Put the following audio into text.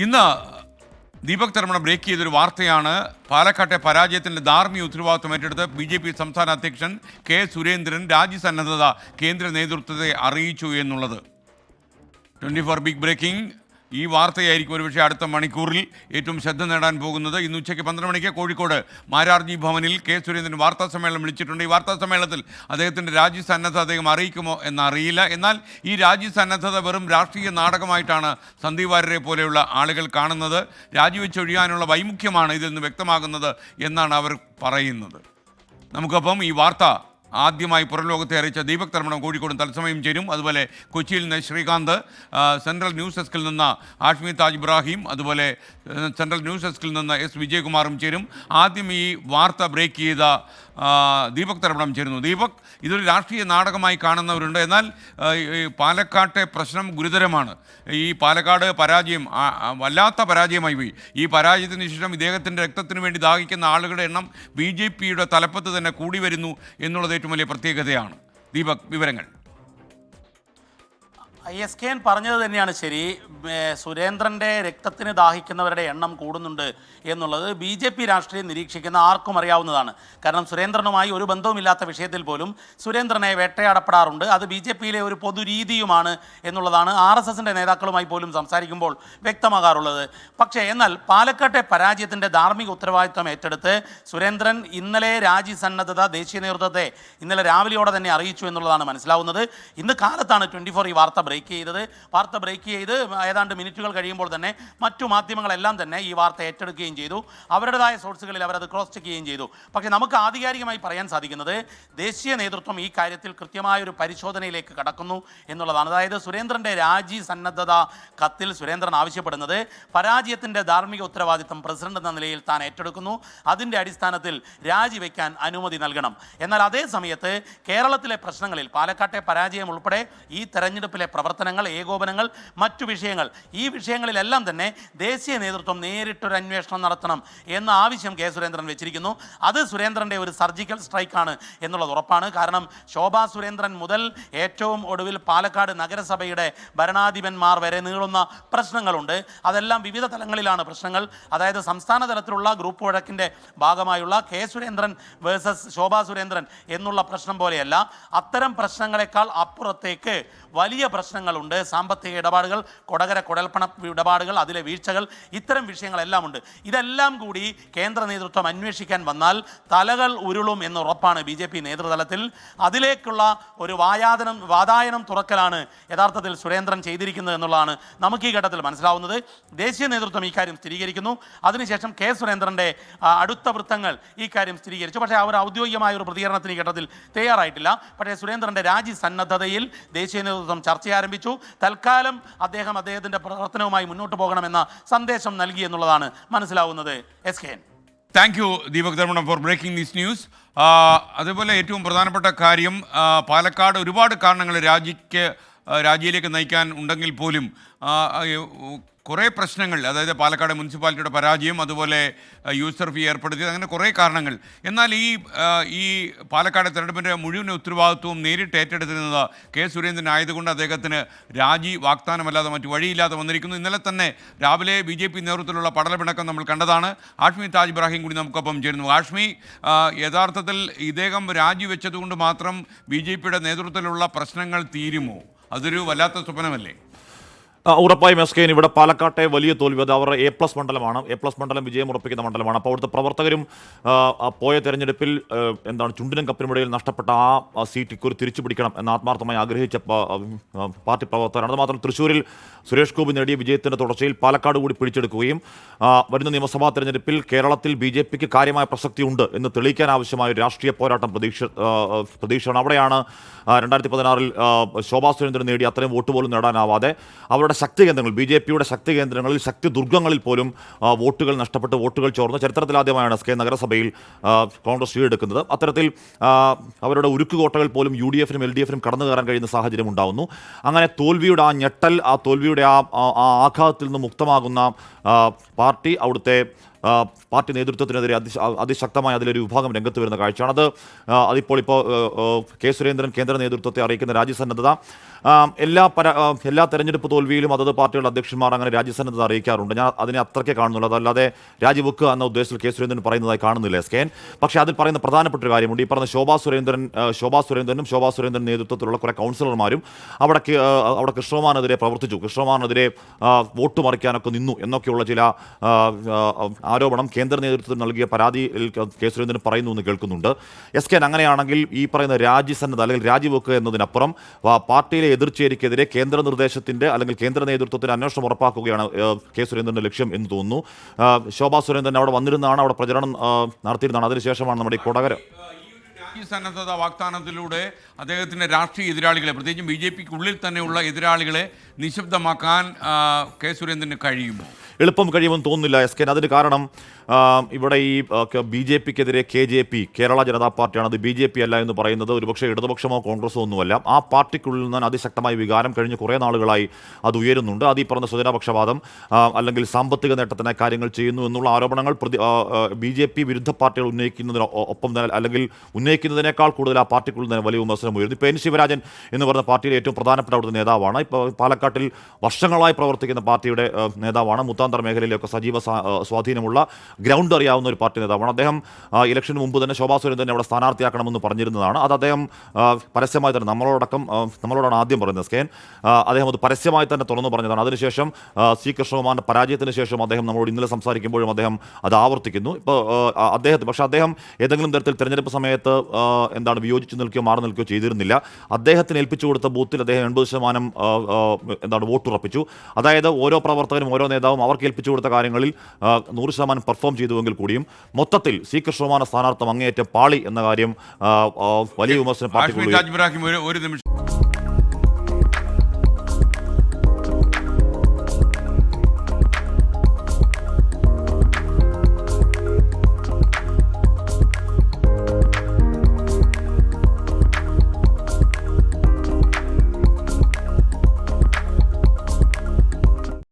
ഇന്ന് ദീപക് തർമ്മ ബ്രേക്ക് ചെയ്തൊരു വാർത്തയാണ്. പാലക്കാട്ടെ പരാജയത്തിൻ്റെ ധാർമ്മിക ഉത്തരവാദിത്വം ഏറ്റെടുത്ത് BJP സംസ്ഥാന അധ്യക്ഷൻ കെ സുരേന്ദ്രൻ രാജ്യസന്നദ്ധത കേന്ദ്ര നേതൃത്വത്തെ അറിയിച്ചു എന്നുള്ളത്. 24 ബിഗ് ബ്രേക്കിംഗ്. ഈ വാർത്തയായിരിക്കും ഒരുപക്ഷെ അടുത്ത മണിക്കൂറിൽ ഏറ്റവും ശ്രദ്ധ നേടാൻ പോകുന്നത്. ഇന്ന് ഉച്ചയ്ക്ക് 12 മണിക്ക് കോഴിക്കോട് മാരാർജി ഭവനിൽ കെ സുരേന്ദ്രൻ വാർത്താ സമ്മേളനം വിളിച്ചിട്ടുണ്ട്. ഈ വാർത്താ സമ്മേളനത്തിൽ അദ്ദേഹത്തിൻ്റെ രാജ്യസന്നദ്ധത അദ്ദേഹം അറിയിക്കുമോ എന്നറിയില്ല. എന്നാൽ ഈ രാജ്യസന്നദ്ധത വെറും രാഷ്ട്രീയ നാടകമായിട്ടാണ് സന്ദീപ് വാര്യരെ പോലെയുള്ള ആളുകൾ കാണുന്നത്. രാജിവെച്ചൊഴിയാനുള്ള വൈമുഖ്യമാണ് ഇതിൽ നിന്ന് വ്യക്തമാകുന്നത് എന്നാണ് അവർ പറയുന്നത്. നമുക്കപ്പം ഈ വാർത്ത ആദ്യമായി പുറംലോകത്തെ അറിയിച്ച ദീപക് തർമ്മണം കോഴിക്കോടും തത്സമയം ചേരും. അതുപോലെ കൊച്ചിയിൽ നിന്ന് ശ്രീകാന്ത്, സെൻട്രൽ ന്യൂസ് ഡെസ്കിൽ നിന്ന് ആഷ്മി താജ് ഇബ്രാഹിം, അതുപോലെ സെൻട്രൽ ന്യൂസ് ഡെസ്കിൽ നിന്ന് S വിജയകുമാറും ചേരും. ആദ്യം ഈ വാർത്ത ബ്രേക്ക് ചെയ്ത ദീപക് തർമ്മണം ചേരുന്നു. ദീപക്, ഇതൊരു രാഷ്ട്രീയ നാടകമായി കാണുന്നവരുണ്ട്. എന്നാൽ പാലക്കാട്ടെ പ്രശ്നം ഗുരുതരമാണ്. ഈ പാലക്കാട് പരാജയം വല്ലാത്ത പരാജയമായി പോയി. ഈ പരാജയത്തിന് ശേഷം ഇദ്ദേഹത്തിൻ്റെ രക്തത്തിന് വേണ്ടി ദാഹിക്കുന്ന ആളുകളുടെ എണ്ണം BJPയുടെ തലപ്പത്ത് തന്നെ കൂടി വരുന്നു എന്നുള്ളത് ഏറ്റവും വലിയ പ്രത്യേകതയാണ്. ദീപക്, വിവരങ്ങൾ. ISKN പറഞ്ഞത് തന്നെയാണ് ശരി. സുരേന്ദ്രൻ്റെ രക്തത്തിന് ദാഹിക്കുന്നവരുടെ എണ്ണം കൂടുന്നുണ്ട് എന്നുള്ളത് BJP രാഷ്ട്രീയം നിരീക്ഷിക്കുന്ന ആർക്കും അറിയാവുന്നതാണ്. കാരണം സുരേന്ദ്രനുമായി ഒരു ബന്ധവുമില്ലാത്ത വിഷയത്തിൽ പോലും സുരേന്ദ്രനെ വേട്ടയാടപ്പെടാറുണ്ട്. അത് BJPയിലെ ഒരു പൊതുരീതിയുമാണ് എന്നുള്ളതാണ് RSSൻ്റെ നേതാക്കളുമായി പോലും സംസാരിക്കുമ്പോൾ വ്യക്തമാകാറുള്ളത്. പക്ഷേ എന്നാൽ പാലക്കാട്ടെ പരാജയത്തിൻ്റെ ധാർമ്മിക ഉത്തരവാദിത്വം ഏറ്റെടുത്ത് സുരേന്ദ്രൻ ഇന്നലെ രാജ്യസന്നദ്ധത ദേശീയ നേതൃത്വത്തെ ഇന്നലെ രാവിലെയോടെ തന്നെ അറിയിച്ചു എന്നുള്ളതാണ് മനസ്സിലാവുന്നത്. ഇന്ന് കാലത്താണ് 24 ഈ വാർത്ത ബ്രേക്ക് ചെയ്ത് ഏതാണ്ട് മിനിറ്റുകൾ കഴിയുമ്പോൾ തന്നെ മറ്റു മാധ്യമങ്ങളെല്ലാം തന്നെ ഈ വാർത്ത ഏറ്റെടുക്കുകയും ചെയ്തു. അവരുടേതായ സോഴ്സുകളിൽ അവരത് ക്രോസ് ചെക്ക് ചെയ്യുകയും ചെയ്തു. പക്ഷേ നമുക്ക് ആധികാരികമായി പറയാൻ സാധിക്കുന്നത് ദേശീയ നേതൃത്വം ഈ കാര്യത്തിൽ കൃത്യമായൊരു പരിശോധനയിലേക്ക് കടക്കുന്നു എന്നുള്ളതാണ്. അതായത് സുരേന്ദ്രൻ്റെ രാജി സന്നദ്ധത കത്തിൽ സുരേന്ദ്രൻ ആവശ്യപ്പെടുന്നത് പരാജയത്തിൻ്റെ ധാർമ്മിക ഉത്തരവാദിത്തം പ്രസിഡന്റ് എന്ന നിലയിൽ താൻ ഏറ്റെടുക്കുന്നു, അതിൻ്റെ അടിസ്ഥാനത്തിൽ രാജിവെക്കാൻ അനുമതി നൽകണം. എന്നാൽ അതേ സമയത്ത് കേരളത്തിലെ പ്രശ്നങ്ങളിൽ പാലക്കാട്ടെ പരാജയം ഉൾപ്പെടെ ഈ തെരഞ്ഞെടുപ്പിലെ പ്രവർത്തനങ്ങൾ, ഏകോപനങ്ങൾ, മറ്റു വിഷയങ്ങൾ, ഈ വിഷയങ്ങളിലെല്ലാം തന്നെ ദേശീയ നേതൃത്വം നേരിട്ടൊരു അന്വേഷണം നടത്തണം എന്ന ആവശ്യം കെ സുരേന്ദ്രൻ വെച്ചിരിക്കുന്നു. അത് സുരേന്ദ്രൻ്റെ ഒരു സർജിക്കൽ സ്ട്രൈക്കാണ് എന്നുള്ളത് ഉറപ്പാണ്. കാരണം ശോഭാ സുരേന്ദ്രൻ മുതൽ ഏറ്റവും ഒടുവിൽ പാലക്കാട് നഗരസഭയുടെ ഭരണാധിപന്മാർ വരെ നീളുന്ന പ്രശ്നങ്ങളുണ്ട്. അതെല്ലാം വിവിധ തലങ്ങളിലാണ് പ്രശ്നങ്ങൾ. അതായത് സംസ്ഥാന തലത്തിലുള്ള ഗ്രൂപ്പ് വഴക്കിൻ്റെ ഭാഗമായുള്ള കെ സുരേന്ദ്രൻ വേഴ്സസ് ശോഭാ സുരേന്ദ്രൻ എന്നുള്ള പ്രശ്നം പോലെയല്ല. അത്തരം പ്രശ്നങ്ങളെക്കാൾ അപ്പുറത്തേക്ക് വലിയ പ്രശ്നങ്ങളുണ്ട്. സാമ്പത്തിക ഇടപാടുകൾ, കൊടകര കുഴൽപ്പണ ഇടപാടുകൾ, അതിലെ വീഴ്ചകൾ, ഇത്തരം വിഷയങ്ങളെല്ലാം ഉണ്ട്. ഇതെല്ലാം കൂടി കേന്ദ്ര നേതൃത്വം അന്വേഷിക്കാൻ വന്നാൽ തലകൾ ഉരുളും എന്നുറപ്പാണ് BJP നേതൃതലത്തിൽ. അതിലേക്കുള്ള ഒരു വാതായനം തുറക്കലാണ് യഥാർത്ഥത്തിൽ സുരേന്ദ്രൻ ചെയ്തിരിക്കുന്നത് എന്നുള്ളതാണ് നമുക്ക് ഈ ഘട്ടത്തിൽ മനസ്സിലാവുന്നത്. ദേശീയ നേതൃത്വം ഈ കാര്യം സ്ഥിരീകരിക്കുന്നു. അതിനുശേഷം കെ സുരേന്ദ്രൻ്റെ അടുത്ത വൃത്തങ്ങൾ ഈ കാര്യം സ്ഥിരീകരിച്ചു. പക്ഷേ അവർ ഔദ്യോഗികമായ ഒരു പ്രതികരണത്തിന് ഈ ഘട്ടത്തിൽ തയ്യാറായിട്ടില്ല. പക്ഷേ സുരേന്ദ്രൻ്റെ രാജി സന്നദ്ധതയിൽ ദേശീയ നേതൃത്വം ചർച്ച ആരംഭിച്ചു. തൽക്കാലം അദ്ദേഹത്തിൻ്റെ പ്രവർത്തനവുമായി മുന്നോട്ട് പോകണമെന്ന സന്ദേശം നൽകി എന്നുള്ളതാണ് മനസ്സിലാവുന്നത്. SKN. താങ്ക് യു ദീപക് തർമ്മണം ഫോർ ബ്രേക്കിംഗ് ദിസ് ന്യൂസ്. അതുപോലെ ഏറ്റവും പ്രധാനപ്പെട്ട കാര്യം, പാലക്കാട് ഒരുപാട് കാരണങ്ങൾ രാജിയിലേക്ക് നയിക്കാൻ ഉണ്ടെങ്കിൽ പോലും കുറേ പ്രശ്നങ്ങൾ, അതായത് പാലക്കാട് മുനിസിപ്പാലിറ്റിയുടെ പരാജയം, അതുപോലെ യൂസർ ഫീ ഏർപ്പെടുത്തിയത്, അങ്ങനെ കുറേ കാരണങ്ങൾ. എന്നാൽ ഈ പാലക്കാട് തെരഞ്ഞെടുപ്പിൻ്റെ മുഴുവൻ ഉത്തരവാദിത്വവും നേരിട്ട് ഏറ്റെടുത്തിരുന്നത് കെ സുരേന്ദ്രൻ ആയതുകൊണ്ട് അദ്ദേഹത്തിന് രാജി വാഗ്ദാനമല്ലാതെ മറ്റു വഴിയില്ലാതെ വന്നിരിക്കുന്നു. ഇന്നലെ തന്നെ രാവിലെ BJP നേതൃത്വത്തിലുള്ള പടലപ്പിണക്കം നമ്മൾ കണ്ടതാണ്. ആഷ്മി താജ് ഇബ്രാഹിം കൂടി നമുക്കൊപ്പം ചേരുന്നു. ആഷ്മി, യഥാർത്ഥത്തിൽ ഇദ്ദേഹം രാജിവെച്ചതുകൊണ്ട് മാത്രം BJPയുടെ നേതൃത്വത്തിലുള്ള പ്രശ്നങ്ങൾ തീരുമോ? അതൊരു വല്ലാത്ത സ്വപ്നമല്ലേ? ഉറപ്പായും SKN. ഇവിടെ പാലക്കാട്ടെ വലിയ തോൽവി, അത് അവരുടെ A+ മണ്ഡലമാണ്. A+ മണ്ഡലം വിജയം ഉറപ്പിക്കുന്ന മണ്ഡലമാണ്. അപ്പോൾ അവിടുത്തെ പ്രവർത്തകരും പോയ തെരഞ്ഞെടുപ്പിൽ ചുണ്ടിനും കപ്പിനുമിടയിൽ നഷ്ടപ്പെട്ട ആ സീറ്റ് ഇക്കുറി തിരിച്ചു പിടിക്കണം എന്ന് ആത്മാർത്ഥമായി ആഗ്രഹിച്ച പാർട്ടി പ്രവർത്തകരാണ്. അതുമാത്രം തൃശ്ശൂരിൽ സുരേഷ് ഗോപി നേടിയ വിജയത്തിൻ്റെ തുടർച്ചയിൽ പാലക്കാട് കൂടി പിടിച്ചെടുക്കുകയും വരുന്ന നിയമസഭാ തെരഞ്ഞെടുപ്പിൽ കേരളത്തിൽ BJPക്ക് കാര്യമായ പ്രസക്തിയുണ്ട് എന്ന് തെളിയിക്കാൻ ആവശ്യമായ ഒരു രാഷ്ട്രീയ പോരാട്ടം പ്രതീക്ഷയാണ്. അവിടെയാണ് 2016 ശോഭാ സുരേന്ദ്രൻ നേടി അത്രയും വോട്ട് പോലും നേടാനാവാതെ അവരുടെ ശക്തി കേന്ദ്രങ്ങൾ, BJPയുടെ ശക്തി കേന്ദ്രങ്ങളിൽ, ശക്തി ദുർഗങ്ങളിൽ പോലും വോട്ടുകൾ നഷ്ടപ്പെട്ട് വോട്ടുകൾ ചോർന്ന് ചരിത്രത്തിലാദ്യമായാണ് SK നഗരസഭയിൽ കോൺഗ്രസ് കീഴടക്കുന്നത്. അത്തരത്തിൽ അവരുടെ ഉരുക്കുകോട്ടകൾ പോലും UDFനും LDFനും കടന്നു കയറാൻ കഴിയുന്ന സാഹചര്യം ഉണ്ടാകുന്നു. അങ്ങനെ തോൽവിയുടെ ആ ഞെട്ടൽ, ആ തോൽവിയുടെ ആ ആഘാതത്തിൽ നിന്ന് മുക്തമാകുന്ന പാർട്ടി അവിടുത്തെ പാർട്ടി നേതൃത്വത്തിനെതിരെ അതിശക്തമായ അതിലൊരു വിഭാഗം രംഗത്ത് വരുന്ന കാഴ്ചയാണ്. അതിപ്പോൾ കെ സുരേന്ദ്രൻ കേന്ദ്ര നേതൃത്വത്തെ അറിയിക്കുന്ന രാജ്യസന്നദ്ധത, എല്ലാ തെരഞ്ഞെടുപ്പ് തോൽവിയിലും അതത് പാർട്ടികളുടെ അധ്യക്ഷന്മാർ അങ്ങനെ രാജ്യസന്നദ്ധത അറിയിക്കാറുണ്ട്. ഞാൻ അതിനെ അത്രയ്ക്ക് കാണുന്നുള്ളൂ, അതല്ലാതെ രാജിവെക്കുക എന്ന ഉദ്ദേശത്തിൽ കെ സുരേന്ദ്രൻ പറയുന്നതായി കാണുന്നില്ല SKN. പക്ഷേ അതിൽ പറയുന്ന പ്രധാനപ്പെട്ട ഒരു കാര്യമുണ്ട്. ഈ പറഞ്ഞ ശോഭാ സുരേന്ദ്രനും ശോഭാ സുരേന്ദ്രൻ നേതൃത്വത്തിലുള്ള കുറേ കൗൺസിലർമാരും അവിടെ കൃഷ്ണകുമാറിനെതിരെ പ്രവർത്തിച്ചു, കൃഷ്ണകുമാറിനെതിരെ വോട്ട് മറിക്കാനൊക്കെ നിന്നു എന്നൊക്കെയുള്ള ചില ആരോപണം കേന്ദ്ര നേതൃത്വത്തിന് നൽകിയ പരാതിയിൽ കെ സുരേന്ദ്രൻ പറയുന്നു എന്ന് കേൾക്കുന്നുണ്ട്. SKN അങ്ങനെയാണെങ്കിൽ ഈ പറയുന്ന രാജ്യസന്നദ്ധ അല്ലെങ്കിൽ രാജിവെക്കുക എന്നതിനപ്പുറം പാർട്ടിയിലെ എതിർച്ചേരിക്കെതിരെ കേന്ദ്ര നിർദ്ദേശത്തിന്റെ അല്ലെങ്കിൽ കേന്ദ്ര നേതൃത്വത്തിന്റെ അന്വേഷണം ഉറപ്പാക്കുകയാണ് കെ സുരേന്ദ്രന്റെ ലക്ഷ്യം എന്ന് തോന്നുന്നു. ശോഭാ സുരേന്ദ്രൻ അവിടെ വന്നിരുന്നതാണ്, അവിടെ പ്രചരണം നടത്തിയിരുന്നതാണ്. അതിനുശേഷമാണ് നമ്മുടെ ഈ കൊടകര രാജ്യസന്നദ്ധത വാഗ്ദാനത്തിലൂടെ അദ്ദേഹത്തിൻ്റെ രാഷ്ട്രീയ എതിരാളികളെ, പ്രത്യേകിച്ചും BJPക്കുള്ളിൽ തന്നെയുള്ള എതിരാളികളെ നിശബ്ദമാക്കാൻ കെ സുരേന്ദ്രന് കഴിയുമോ? എളുപ്പം കഴിയുമെന്ന് തോന്നുന്നില്ല SKN. അതിന് കാരണം ഇവിടെ ഈ BJPക്കെതിരെ KJP, കേരള ജനതാ പാർട്ടിയാണ്, അത് BJP അല്ല എന്ന് പറയുന്നത് ഒരുപക്ഷെ ഇടതുപക്ഷമോ കോൺഗ്രസോ ഒന്നുമല്ല. ആ പാർട്ടിക്കുള്ളിൽ നിന്ന് അതിശക്തമായ വികാരം കഴിഞ്ഞ് കുറേ നാളുകളായി അത് ഉയരുന്നുണ്ട്. അത് ഈ പറഞ്ഞ സ്വജനപക്ഷപാതം അല്ലെങ്കിൽ സാമ്പത്തിക നേട്ടത്തിനായി കാര്യങ്ങൾ ചെയ്യുന്നു എന്നുള്ള ആരോപണങ്ങൾ BJP വിരുദ്ധ പാർട്ടികൾ ഉന്നയിക്കുന്നതിന് ഒപ്പം തന്നെ അല്ലെങ്കിൽ ഉന്നയിക്കുന്നതിനേക്കാൾ കൂടുതൽ ആ പാർട്ടിക്കുള്ളിൽ തന്നെ വലിയ വിമർശനം ഉയരുന്നു. ഇപ്പോൾ ശിവരാജൻ എന്ന് പറഞ്ഞ പാർട്ടിയിലെ ഏറ്റവും പ്രധാനപ്പെട്ട അവിടുത്തെ നേതാവാണ്. ഇപ്പോൾ പാലക്കാട്ടിൽ വർഷങ്ങളായി പ്രവർത്തിക്കുന്ന പാർട്ടിയുടെ നേതാവാണ്. മുത്താന്തർ മേഖലയിലൊക്കെ സജീവ സ്വാധീനമുള്ള ഗ്രൗണ്ട് അറിയാവുന്ന ഒരു പാർട്ടി നേതാവാണ്. അദ്ദേഹം ഇലക്ഷന് മുമ്പ് തന്നെ ശോഭാ സുരേന്ദ്രനെ അവിടെ സ്ഥാനാർത്ഥിയാക്കണമെന്ന് പറഞ്ഞിരുന്നതാണ്. അത് അദ്ദേഹം പരസ്യമായി തന്നെ നമ്മളോടാണ് ആദ്യം പറയുന്നത് SKN. അദ്ദേഹം അത് പരസ്യമായി തന്നെ തുറന്നു പറഞ്ഞതാണ്. അതിനുശേഷം C കൃഷ്ണകുമാറിന്റെ പരാജയത്തിന് ശേഷം അദ്ദേഹം നമ്മളോട് ഇന്നലെ സംസാരിക്കുമ്പോഴും അദ്ദേഹം അത് ആവർത്തിക്കുന്നു. ഇപ്പോൾ അദ്ദേഹം ഏതെങ്കിലും തരത്തിൽ തെരഞ്ഞെടുപ്പ് സമയത്ത് വിയോജിച്ച് നിൽക്കുകയോ മാറി നിൽക്കുകയോ ചെയ്തിരുന്നില്ല. അദ്ദേഹത്തിന് ഏൽപ്പിച്ചു കൊടുത്ത ബൂത്തിൽ അദ്ദേഹം 80% വോട്ടുറപ്പിച്ചു. അതായത് ഓരോ പ്രവർത്തകരും ഓരോ നേതാവും അവർക്ക് ഏൽപ്പിച്ചു കൊടുത്ത കാര്യങ്ങളിൽ 100% പെർഫോം ചെയ്തുവെങ്കിൽ കൂടിയും മൊത്തത്തിൽ C കൃഷ്ണകുമാറിന്റെ സ്ഥാനാർത്ഥം അങ്ങേയറ്റം പാളി എന്ന കാര്യം വലിയ വിമർശനം പാർട്ടിക്കുള്ളിൽ. ഒരു നിമിഷം